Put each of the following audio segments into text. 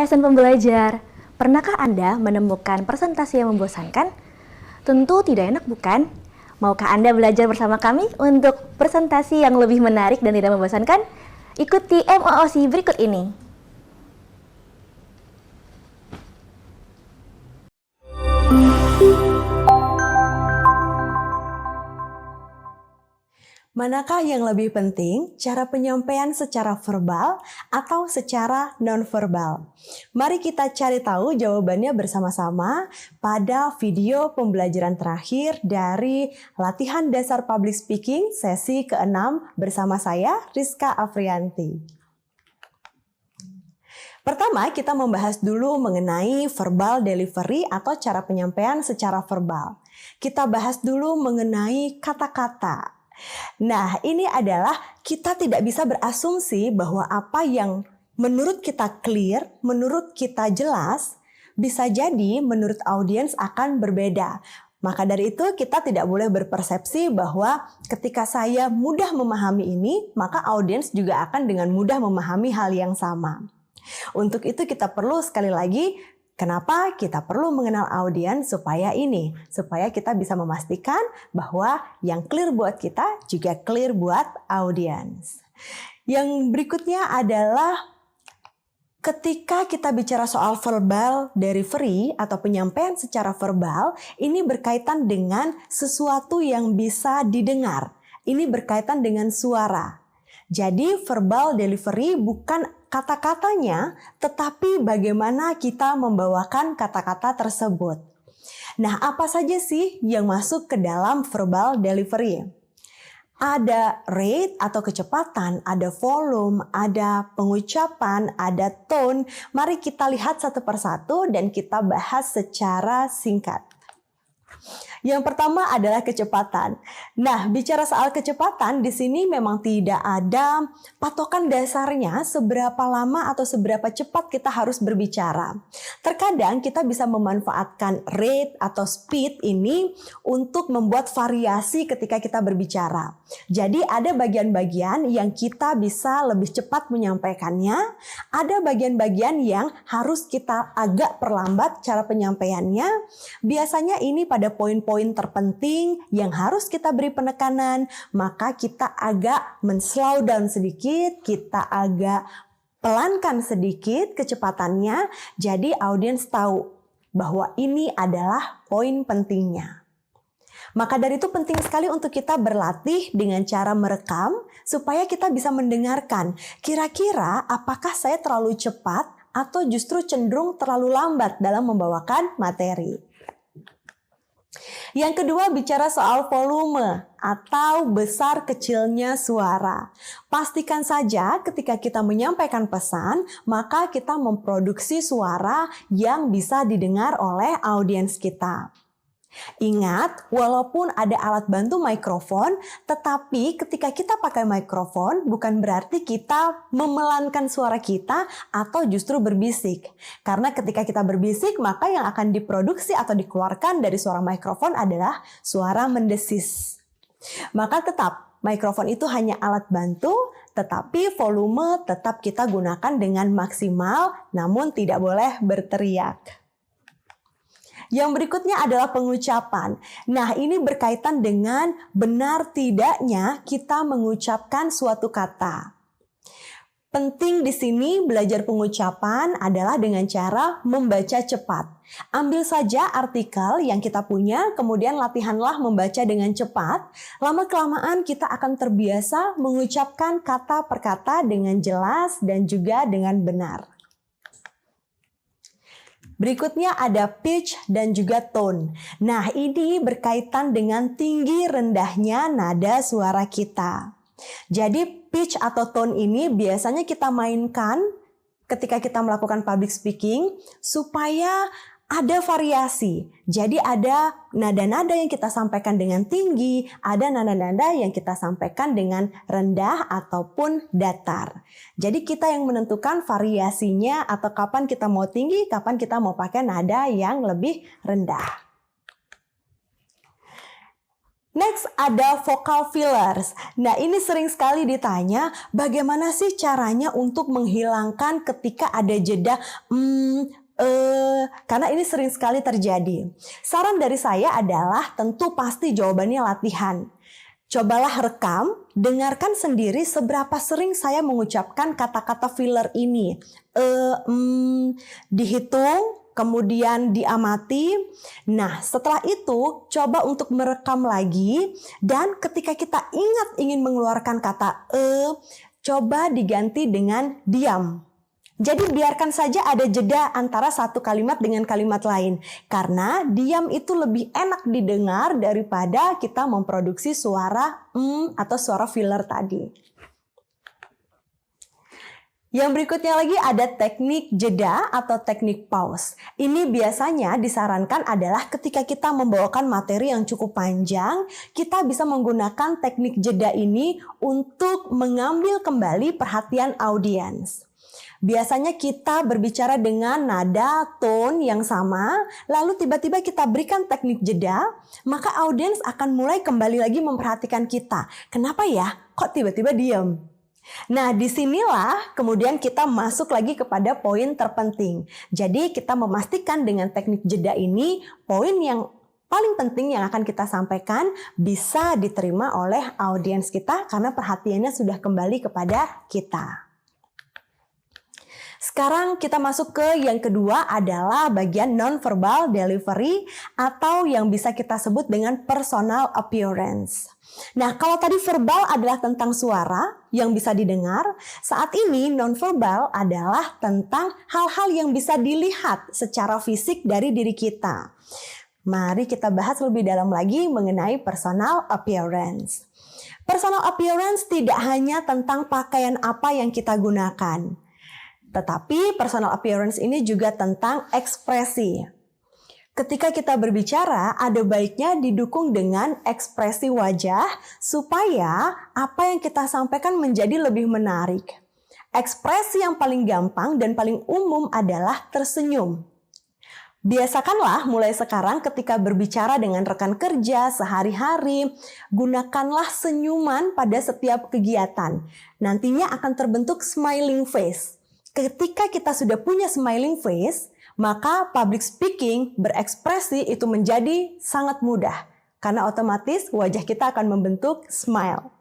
ASN pembelajar, pernahkah Anda menemukan presentasi yang membosankan? Tentu tidak enak, bukan? Maukah Anda belajar bersama kami untuk presentasi yang lebih menarik dan tidak membosankan? Ikuti MOOC berikut ini. Manakah yang lebih penting, cara penyampaian secara verbal atau secara nonverbal? Mari kita cari tahu jawabannya bersama-sama pada video pembelajaran terakhir dari Latihan Dasar Public Speaking sesi ke-6 bersama saya, Rizka Afrianti. Pertama, kita membahas dulu mengenai verbal delivery atau cara penyampaian secara verbal. Kita bahas dulu mengenai kata-kata. Nah, ini adalah kita tidak bisa berasumsi bahwa apa yang menurut kita clear, menurut kita jelas, bisa jadi menurut audiens akan berbeda. Maka dari itu kita tidak boleh berpersepsi bahwa ketika saya mudah memahami ini, maka audiens juga akan dengan mudah memahami hal yang sama. Untuk itu kita perlu sekali lagi, kenapa kita perlu mengenal audiens supaya kita bisa memastikan bahwa yang clear buat kita juga clear buat audiens. Yang berikutnya adalah ketika kita bicara soal verbal delivery atau penyampaian secara verbal, ini berkaitan dengan sesuatu yang bisa didengar. Ini berkaitan dengan suara. Jadi verbal delivery bukan kata-katanya, tetapi bagaimana kita membawakan kata-kata tersebut. Nah, apa saja sih yang masuk ke dalam verbal delivery? Ada rate atau kecepatan, ada volume, ada pengucapan, ada tone. Mari kita lihat satu persatu dan kita bahas secara singkat. Yang pertama adalah kecepatan. Nah, bicara soal kecepatan, di sini memang tidak ada patokan dasarnya seberapa lama atau seberapa cepat kita harus berbicara. Terkadang kita bisa memanfaatkan rate atau speed ini untuk membuat variasi ketika kita berbicara. Jadi ada bagian-bagian yang kita bisa lebih cepat menyampaikannya, ada bagian-bagian yang harus kita agak perlambat cara penyampaiannya. Biasanya ini pada poin-poin terpenting yang harus kita beri penekanan, maka kita agak men-slow down sedikit, kita agak pelankan sedikit kecepatannya, jadi audiens tahu bahwa ini adalah poin pentingnya. Maka dari itu penting sekali untuk kita berlatih dengan cara merekam supaya kita bisa mendengarkan kira-kira apakah saya terlalu cepat atau justru cenderung terlalu lambat dalam membawakan materi. Yang kedua bicara soal volume atau besar kecilnya suara. Pastikan saja ketika kita menyampaikan pesan, maka kita memproduksi suara yang bisa didengar oleh audiens kita. Ingat, walaupun ada alat bantu mikrofon, tetapi ketika kita pakai mikrofon bukan berarti kita memelankan suara kita atau justru berbisik. Karena ketika kita berbisik, maka yang akan diproduksi atau dikeluarkan dari suara mikrofon adalah suara mendesis. Maka tetap, mikrofon itu hanya alat bantu, tetapi volume tetap kita gunakan dengan maksimal, namun tidak boleh berteriak. Yang berikutnya adalah pengucapan. Nah, ini berkaitan dengan benar tidaknya kita mengucapkan suatu kata. Penting di sini belajar pengucapan adalah dengan cara membaca cepat. Ambil saja artikel yang kita punya, kemudian latihanlah membaca dengan cepat. Lama-kelamaan kita akan terbiasa mengucapkan kata per kata dengan jelas dan juga dengan benar. Berikutnya ada pitch dan juga tone. Nah, ini berkaitan dengan tinggi rendahnya nada suara kita. Jadi pitch atau tone ini biasanya kita mainkan ketika kita melakukan public speaking supaya ada variasi. Jadi ada nada-nada yang kita sampaikan dengan tinggi, ada nada-nada yang kita sampaikan dengan rendah ataupun datar. Jadi kita yang menentukan variasinya atau kapan kita mau tinggi, kapan kita mau pakai nada yang lebih rendah. Next ada vocal fillers. Nah, ini sering sekali ditanya bagaimana sih caranya untuk menghilangkan ketika ada jeda karena ini sering sekali terjadi. Saran dari saya adalah tentu pasti jawabannya latihan. Cobalah rekam, dengarkan sendiri seberapa sering saya mengucapkan kata-kata filler ini. Dihitung, kemudian diamati. Nah, setelah itu coba untuk merekam lagi, dan ketika kita ingat ingin mengeluarkan kata coba diganti dengan diam. Jadi biarkan saja ada jeda antara satu kalimat dengan kalimat lain. Karena diam itu lebih enak didengar daripada kita memproduksi suara atau suara filler tadi. Yang berikutnya lagi ada teknik jeda atau teknik pause. Ini biasanya disarankan adalah ketika kita membawakan materi yang cukup panjang, kita bisa menggunakan teknik jeda ini untuk mengambil kembali perhatian audiens. Biasanya kita berbicara dengan nada, tone yang sama, lalu tiba-tiba kita berikan teknik jeda, maka audiens akan mulai kembali lagi memperhatikan kita. Kenapa ya? Kok tiba-tiba diam? Nah, disinilah kemudian kita masuk lagi kepada poin terpenting. Jadi kita memastikan dengan teknik jeda ini, poin yang paling penting yang akan kita sampaikan bisa diterima oleh audiens kita karena perhatiannya sudah kembali kepada kita. Sekarang kita masuk ke yang kedua adalah bagian non-verbal delivery atau yang bisa kita sebut dengan personal appearance. Nah, kalau tadi verbal adalah tentang suara yang bisa didengar, saat ini non-verbal adalah tentang hal-hal yang bisa dilihat secara fisik dari diri kita. Mari kita bahas lebih dalam lagi mengenai personal appearance. Personal appearance tidak hanya tentang pakaian apa yang kita gunakan. Tetapi personal appearance ini juga tentang ekspresi. Ketika kita berbicara, ada baiknya didukung dengan ekspresi wajah supaya apa yang kita sampaikan menjadi lebih menarik. Ekspresi yang paling gampang dan paling umum adalah tersenyum. Biasakanlah mulai sekarang ketika berbicara dengan rekan kerja sehari-hari, gunakanlah senyuman pada setiap kegiatan. Nantinya akan terbentuk smiling face. Ketika kita sudah punya smiling face, maka public speaking berekspresi itu menjadi sangat mudah. Karena otomatis wajah kita akan membentuk smile.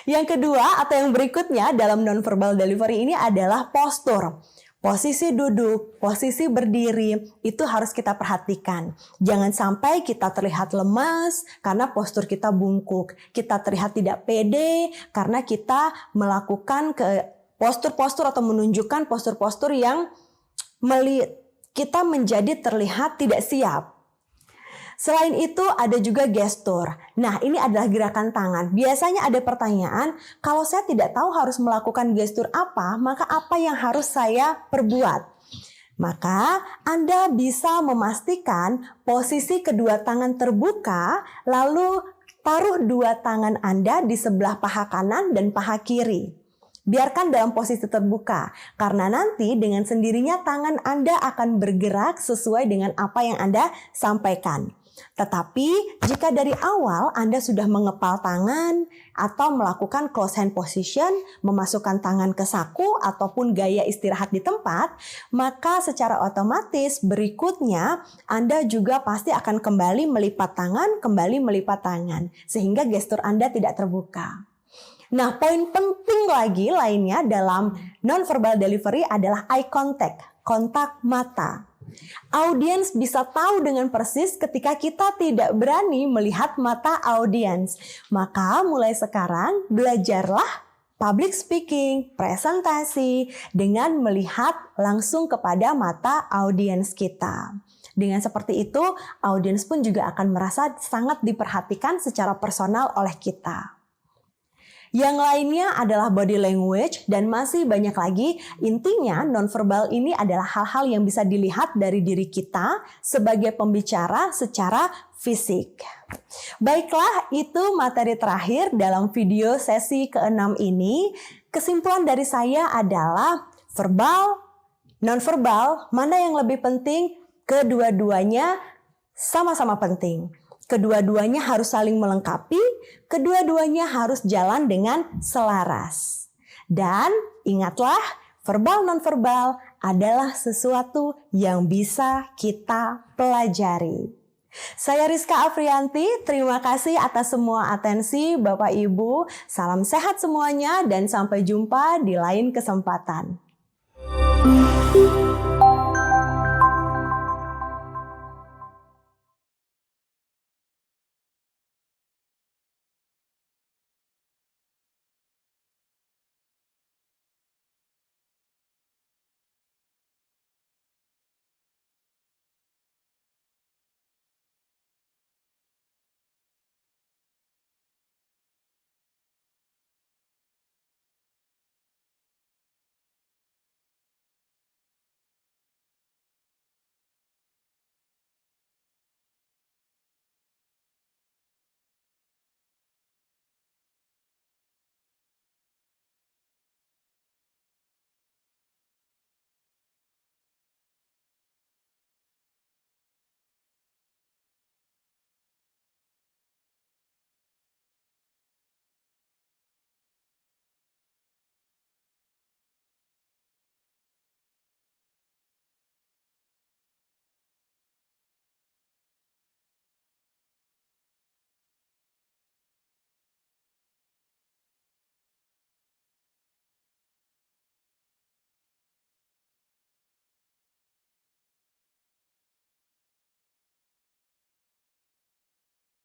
Yang kedua atau yang berikutnya dalam non-verbal delivery ini adalah postur. Posisi duduk, posisi berdiri, itu harus kita perhatikan. Jangan sampai kita terlihat lemas karena postur kita bungkuk. Kita terlihat tidak pede karena kita melakukan postur-postur atau menunjukkan postur-postur yang kita menjadi terlihat tidak siap. Selain itu ada juga gestur. Nah, ini adalah gerakan tangan. Biasanya ada pertanyaan, kalau saya tidak tahu harus melakukan gestur apa, maka apa yang harus saya perbuat? Maka Anda bisa memastikan posisi kedua tangan terbuka, lalu taruh dua tangan Anda di sebelah paha kanan dan paha kiri. Biarkan dalam posisi terbuka, karena nanti dengan sendirinya tangan Anda akan bergerak sesuai dengan apa yang Anda sampaikan. Tetapi jika dari awal Anda sudah mengepal tangan atau melakukan close hand position, memasukkan tangan ke saku ataupun gaya istirahat di tempat, maka secara otomatis berikutnya Anda juga pasti akan kembali melipat tangan, sehingga gestur Anda tidak terbuka. Nah, poin penting lagi lainnya dalam non-verbal delivery adalah eye contact, kontak mata. Audiens bisa tahu dengan persis ketika kita tidak berani melihat mata audiens. Maka mulai sekarang belajarlah public speaking, presentasi dengan melihat langsung kepada mata audiens kita. Dengan seperti itu, audiens pun juga akan merasa sangat diperhatikan secara personal oleh kita. Yang lainnya adalah body language dan masih banyak lagi. Intinya nonverbal ini adalah hal-hal yang bisa dilihat dari diri kita sebagai pembicara secara fisik. Baiklah, itu materi terakhir dalam video sesi ke-6 ini. Kesimpulan dari saya adalah verbal, nonverbal, mana yang lebih penting? Kedua-duanya sama-sama penting. Kedua-duanya harus saling melengkapi, kedua-duanya harus jalan dengan selaras. Dan ingatlah, verbal non-verbal adalah sesuatu yang bisa kita pelajari. Saya Rizka Afrianti, terima kasih atas semua atensi Bapak Ibu. Salam sehat semuanya dan sampai jumpa di lain kesempatan.